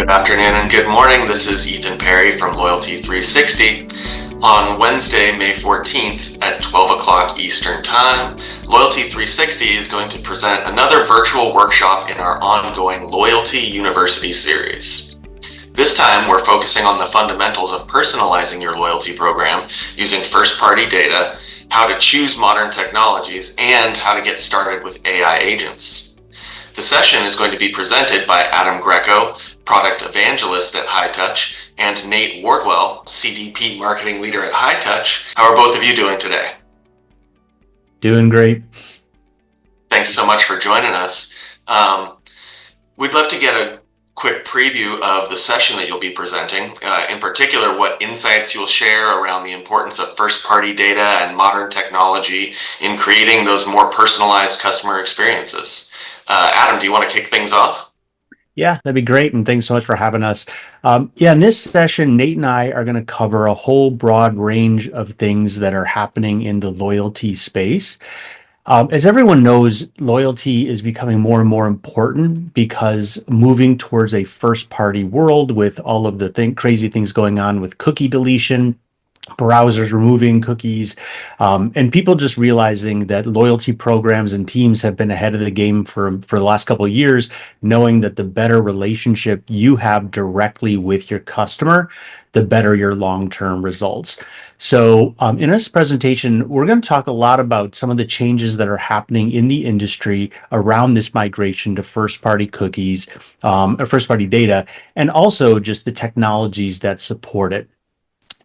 afternoon and good morning. This is Ethan Perry from Loyalty 360. On Wednesday, May 14th at 12 o'clock Eastern Time, Loyalty 360 is going to present another virtual workshop in our ongoing Loyalty University series. This time, we're focusing on the fundamentals of personalizing your loyalty program using first-party data, how to choose modern technologies, and how to get started with AI agents. The session is going to be presented by Adam Greco, Product Evangelist at High Touch, and Nate Wardwell, CDP Marketing Leader at High Touch. How are both of you doing today? Doing great. Thanks so much for joining us. We'd love to get a quick preview of the session that you'll be presenting, in particular what insights you'll share around the importance of first-party data and modern technology in creating those more personalized customer experiences. Adam, do you want to kick things off? Yeah, that'd be great. And thanks so much for having us. In this session, Nate and I are going to cover a whole broad range of things that are happening in the loyalty space. As everyone knows, loyalty is becoming more and more important because moving towards a first-party world with all of the crazy things going on with cookie deletion, browsers removing cookies, and people just realizing that loyalty programs and teams have been ahead of the game for the last couple of years, knowing that the better relationship you have directly with your customer, the better your long-term results. So in this presentation, we're going to talk a lot about some of the changes that are happening in the industry around this migration to first-party cookies, or first-party data, and also just the technologies that support it.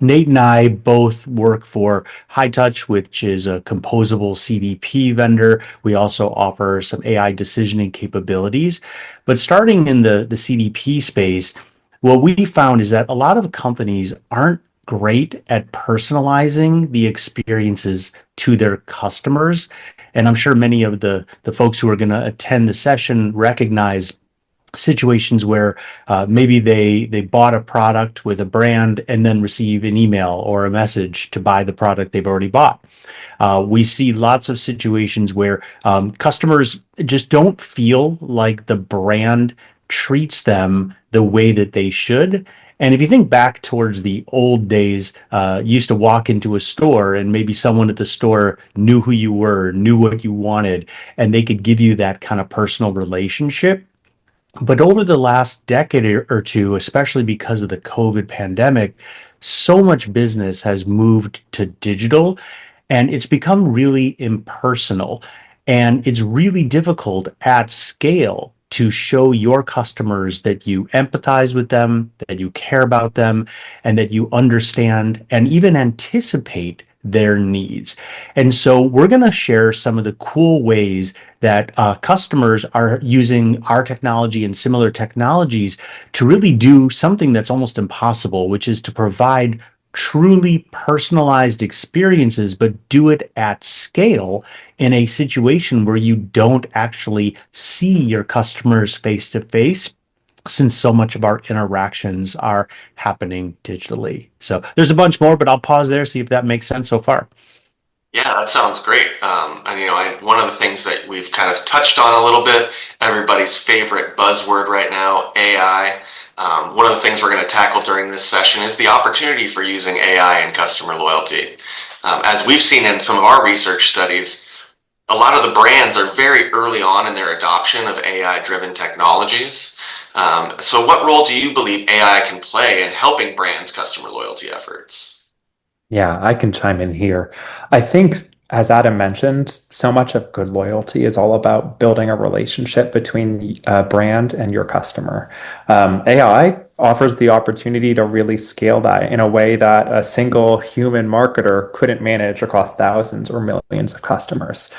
Nate and I both work for High Touch, which is a composable CDP vendor. We also offer some AI decisioning capabilities. But starting in the CDP space, what we found is that a lot of companies aren't great at personalizing the experiences to their customers. And I'm sure many of the folks who are going to attend the session recognize situations where maybe they bought a product with a brand and then receive an email or a message to buy the product they've already bought. We see lots of situations where customers just don't feel like the brand treats them the way that they should. And if you think back towards the old days, you used to walk into a store and maybe someone at the store knew who you were, knew what you wanted, and they could give you that kind of personal relationship. But over the last decade or two, especially because of the COVID pandemic, so much business has moved to digital and it's become really impersonal. And it's really difficult at scale to show your customers that you empathize with them, that you care about them, and that you understand and even anticipate their needs. And so we're going to share some of the cool ways that customers are using our technology and similar technologies to really do something that's almost impossible, which is to provide truly personalized experiences, but do it at scale in a situation where you don't actually see your customers face to face, since so much of our interactions are happening digitally. So there's a bunch more, but I'll pause there, see if that makes sense so far. Yeah, that sounds great. One of the things that we've kind of touched on a little bit, everybody's favorite buzzword right now, AI. One of the things we're going to tackle during this session is the opportunity for using AI in customer loyalty. As we've seen in some of our research studies, a lot of the brands are very early on in their adoption of AI-driven technologies. So what role do you believe AI can play in helping brands' customer loyalty efforts? Yeah, I can chime in here. I think, as Adam mentioned, so much of good loyalty is all about building a relationship between a brand and your customer. AI offers the opportunity to really scale that in a way that a single human marketer couldn't manage across thousands or millions of customers.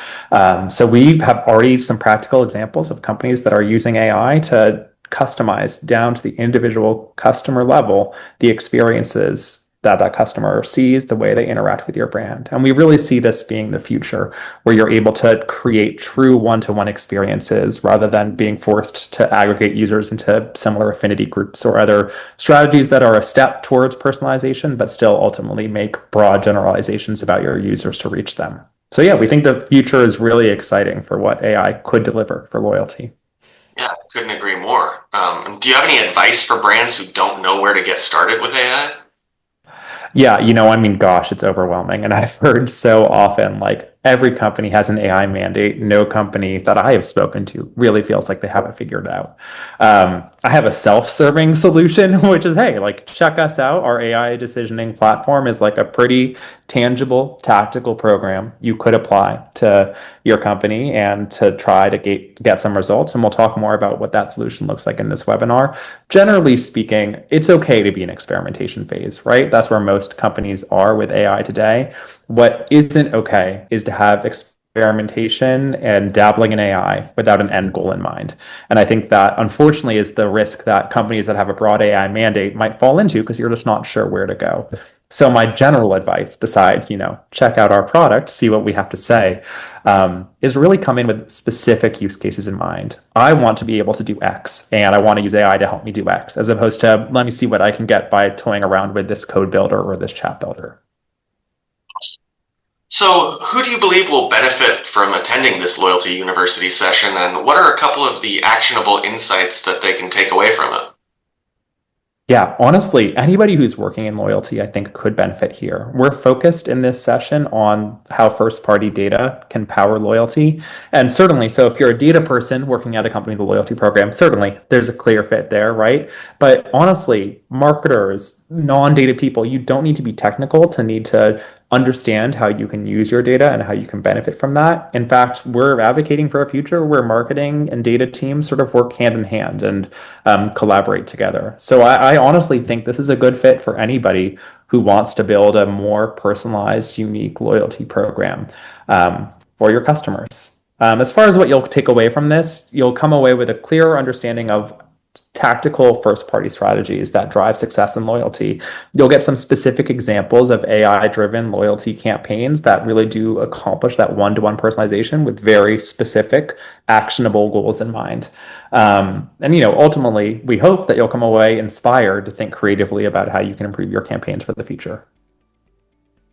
So we have already some practical examples of companies that are using AI to customize down to the individual customer level the experiences that customer sees, the way they interact with your brand. And we really see this being the future, where you're able to create true one-to-one experiences rather than being forced to aggregate users into similar affinity groups or other strategies that are a step towards personalization, but still ultimately make broad generalizations about your users to reach them. So yeah, we think the future is really exciting for what AI could deliver for loyalty. Yeah, couldn't agree more. Do you have any advice for brands who don't know where to get started with AI? Yeah, gosh, it's overwhelming. And I've heard so often, like, every company has an AI mandate. No company that I have spoken to really feels like they have it figured out. I have a self-serving solution, which is, hey, like, check us out. Our AI decisioning platform is like a pretty tangible, tactical program you could apply to your company and to try to get some results. And we'll talk more about what that solution looks like in this webinar. Generally speaking, it's okay to be in experimentation phase, right? That's where most companies are with AI today. What isn't okay is to have experimentation and dabbling in AI without an end goal in mind. And I think that unfortunately is the risk that companies that have a broad AI mandate might fall into because you're just not sure where to go. So my general advice, besides, check out our product, see what we have to say, is really come in with specific use cases in mind. I want to be able to do X, and I want to use AI to help me do X, as opposed to let me see what I can get by toying around with this code builder or this chat builder. So, who do you believe will benefit from attending this Loyalty University session, and what are a couple of the actionable insights that they can take away from it? Yeah, honestly, anybody who's working in loyalty, I think, could benefit here. We're focused in this session on how first-party data can power loyalty. And certainly, so if you're a data person working at a company, the loyalty program, certainly there's a clear fit there, right? But honestly, marketers, non-data people, you don't need to be technical to need to understand how you can use your data and how you can benefit from that. In fact, we're advocating for a future where marketing and data teams sort of work hand in hand and collaborate together. So I honestly think this is a good fit for anybody who wants to build a more personalized, unique loyalty program for your customers. As far as what you'll take away from this, you'll come away with a clearer understanding of tactical first-party strategies that drive success and loyalty. You'll get some specific examples of AI-driven loyalty campaigns that really do accomplish that one-to-one personalization with very specific, actionable goals in mind. And ultimately, we hope that you'll come away inspired to think creatively about how you can improve your campaigns for the future.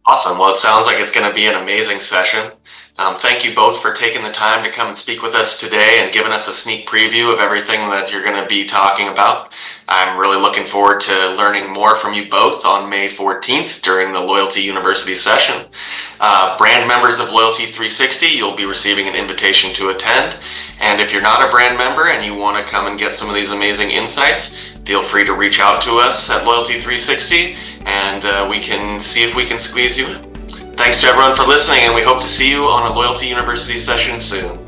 Awesome. Well, it sounds like it's going to be an amazing session. Thank you both for taking the time to come and speak with us today and giving us a sneak preview of everything that you're going to be talking about. I'm really looking forward to learning more from you both on May 14th during the Loyalty University session. Brand members of Loyalty 360, you'll be receiving an invitation to attend. And if you're not a brand member and you want to come and get some of these amazing insights, feel free to reach out to us at Loyalty 360 and we can see if we can squeeze you in. Thanks to everyone for listening, and we hope to see you on a Loyalty University session soon.